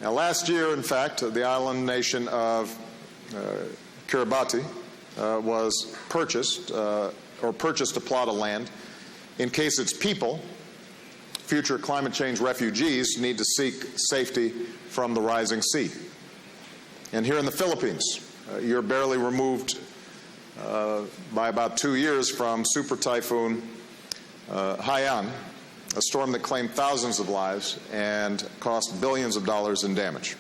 Now, last year, in fact, the island nation of Kiribati was purchased a plot of land in case its people, future climate change refugees, need to seek safety from the rising sea. And here in the Philippines, you're barely removed by about 2 years from Super Typhoon Haiyan, a storm that claimed thousands of lives and cost billions of dollars in damage.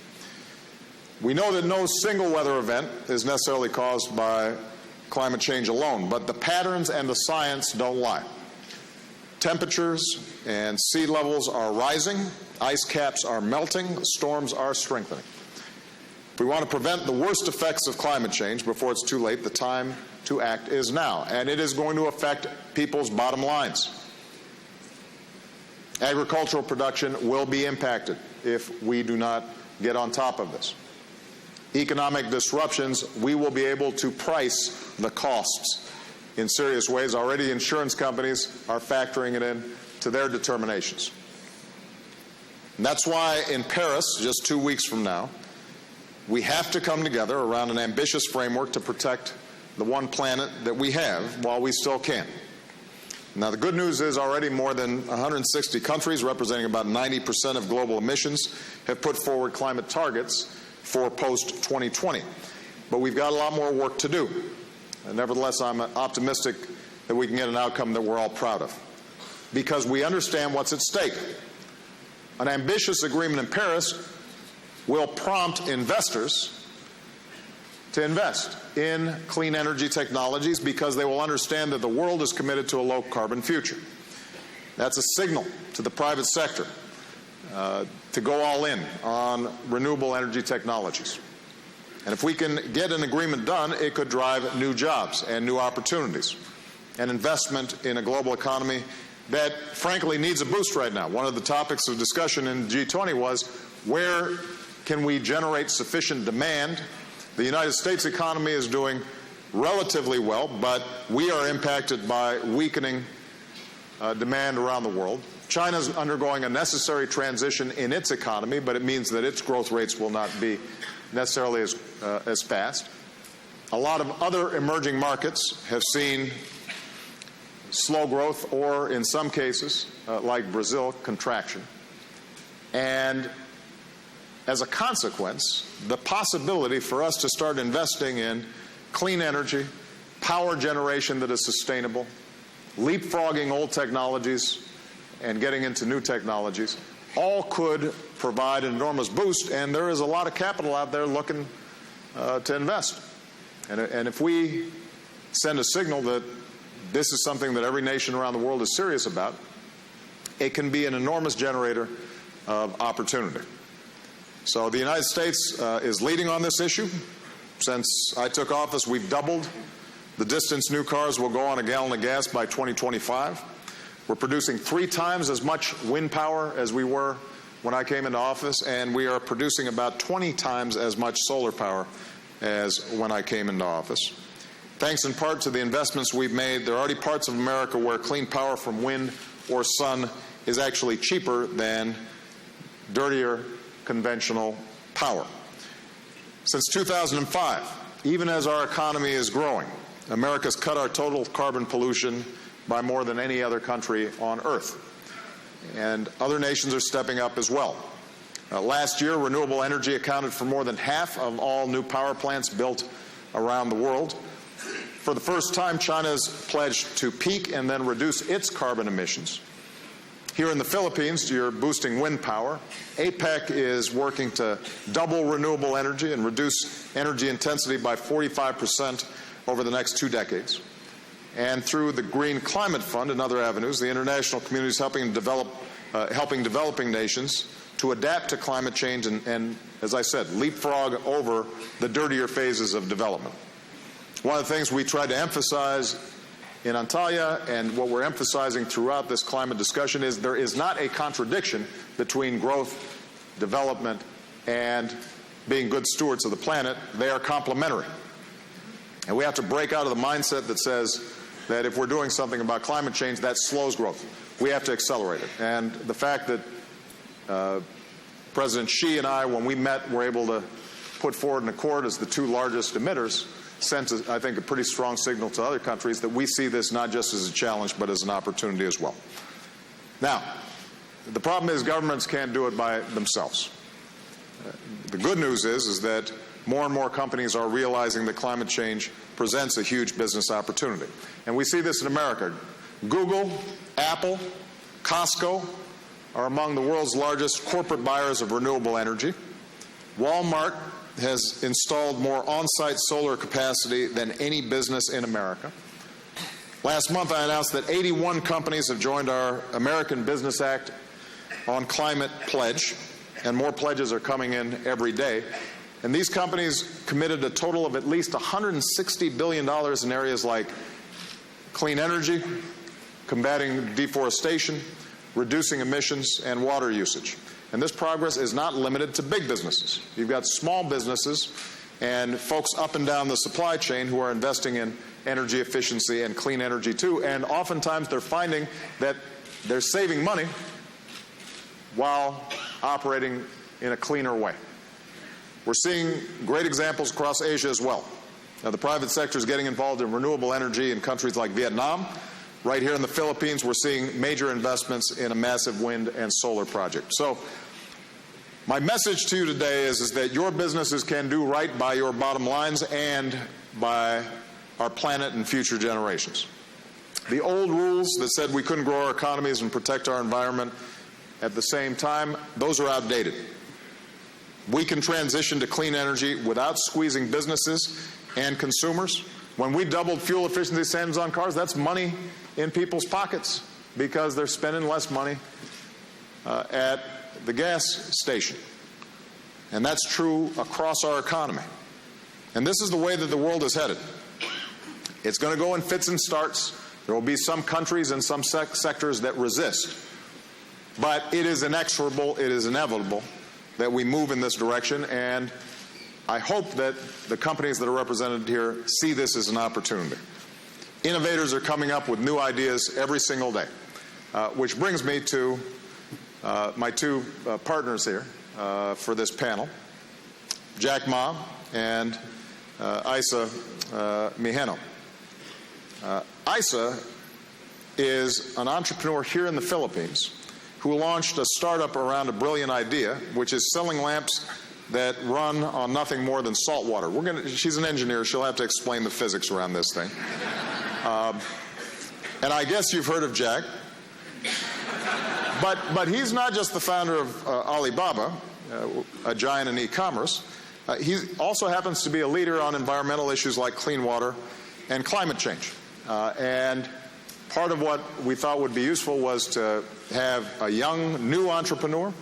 We know that no single weather event is necessarily caused by climate change alone, but the patterns and the science don't lie. Temperatures and sea levels are rising, ice caps are melting, storms are strengthening. If we want to prevent the worst effects of climate change before it's too late, the time to act is now, and it is going to affect people's bottom lines. Agricultural production will be impacted if we do not get on top of this. Economic disruptions, we will be able to price the costs in serious ways. Already insurance companies are factoring it in to their determinations. And that's why in Paris, just 2 weeks from now, we have to come together around an ambitious framework to protect the one planet that we have while we still can. Now, the good news is already more than 160 countries, representing about 90% of global emissions, have put forward climate targets for post-2020. But we've got a lot more work to do. And nevertheless, I'm optimistic that we can get an outcome that we're all proud of, because we understand what's at stake. An ambitious agreement in Paris will prompt investors to invest in clean energy technologies because they will understand that the world is committed to a low-carbon future. That's a signal to the private sector to go all in on renewable energy technologies. And if we can get an agreement done, it could drive new jobs and new opportunities and investment in a global economy that, frankly, needs a boost right now. One of the topics of discussion in G20 was, where can we generate sufficient demand? The United States economy is doing relatively well, but we are impacted by weakening demand around the world. China's undergoing a necessary transition in its economy, but it means that its growth rates will not be necessarily as fast. A lot of other emerging markets have seen slow growth, or in some cases, like Brazil, contraction. And as a consequence, the possibility for us to start investing in clean energy, power generation that is sustainable, leapfrogging old technologies and getting into new technologies, all could provide an enormous boost, and there is a lot of capital out there looking to invest. And if we send a signal that this is something that every nation around the world is serious about, it can be an enormous generator of opportunity. So the United States is leading on this issue. Since I took office, we've doubled the distance new cars will go on a gallon of gas by 2025. We're producing 3 times as much wind power as we were when I came into office, and we are producing about 20 times as much solar power as when I came into office. Thanks in part to the investments we've made, there are already parts of America where clean power from wind or sun is actually cheaper than dirtier conventional power. Since 2005, even as our economy is growing, America's cut our total carbon pollution by more than any other country on Earth. And other nations are stepping up as well. Last year, renewable energy accounted for more than half of all new power plants built around the world. For the first time, China's pledged to peak and then reduce its carbon emissions. Here in the Philippines, you're boosting wind power. APEC is working to double renewable energy and reduce energy intensity by 45% over the next 2 decades. And through the Green Climate Fund and other avenues, the international community is helping developing nations to adapt to climate change and, as I said, leapfrog over the dirtier phases of development. One of the things we tried to emphasize in Antalya, and what we're emphasizing throughout this climate discussion, is there is not a contradiction between growth, development, and being good stewards of the planet. They are complementary. And we have to break out of the mindset that says that if we're doing something about climate change, that slows growth. We have to accelerate it. And the fact that President Xi and I, when we met, were able to put forward an accord as the two largest emitters, sent, I think, a pretty strong signal to other countries that we see this not just as a challenge, but as an opportunity as well. Now, the problem is governments can't do it by themselves. The good news is that more and more companies are realizing that climate change presents a huge business opportunity. And we see this in America. Google, Apple, Costco are among the world's largest corporate buyers of renewable energy. Walmart has installed more on-site solar capacity than any business in America. Last month, I announced that 81 companies have joined our American Business Act on Climate Pledge, and more pledges are coming in every day. And these companies committed a total of at least $160 billion in areas like clean energy, combating deforestation, reducing emissions, and water usage. And this progress is not limited to big businesses. You've got small businesses and folks up and down the supply chain who are investing in energy efficiency and clean energy too. And oftentimes they're finding that they're saving money while operating in a cleaner way. We're seeing great examples across Asia as well. Now, the private sector is getting involved in renewable energy in countries like Vietnam. Right here in the Philippines, we're seeing major investments in a massive wind and solar project. So my message to you today is that your businesses can do right by your bottom lines and by our planet and future generations. The old rules that said we couldn't grow our economies and protect our environment at the same time, those are outdated. We can transition to clean energy without squeezing businesses and consumers. When we doubled fuel efficiency standards on cars, that's money in people's pockets because they're spending less money at the gas station. And that's true across our economy. And this is the way that the world is headed. It's going to go in fits and starts. There will be some countries and some sectors that resist. But it is inexorable, it is inevitable that we move in this direction, and I hope that the companies that are represented here see this as an opportunity. Innovators are coming up with new ideas every single day, which brings me to my two partners here for this panel, Jack Ma and Isa Mijeno. Isa is an entrepreneur here in the Philippines who launched a startup around a brilliant idea, which is selling lamps that run on nothing more than salt water. She's an engineer. She'll have to explain the physics around this thing. And I guess you've heard of Jack. But he's not just the founder of Alibaba, a giant in e-commerce. He also happens to be a leader on environmental issues like clean water and climate change. And part of what we thought would be useful was to have a young, new entrepreneur,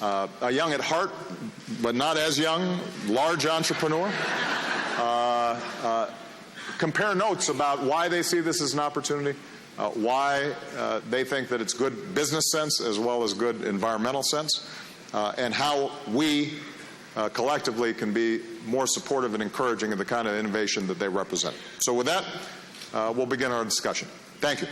a young at heart, but not as young, large entrepreneur, compare notes about why they see this as an opportunity, why they think that it's good business sense as well as good environmental sense, and how we collectively can be more supportive and encouraging of the kind of innovation that they represent. So with that, we'll begin our discussion. Thank you.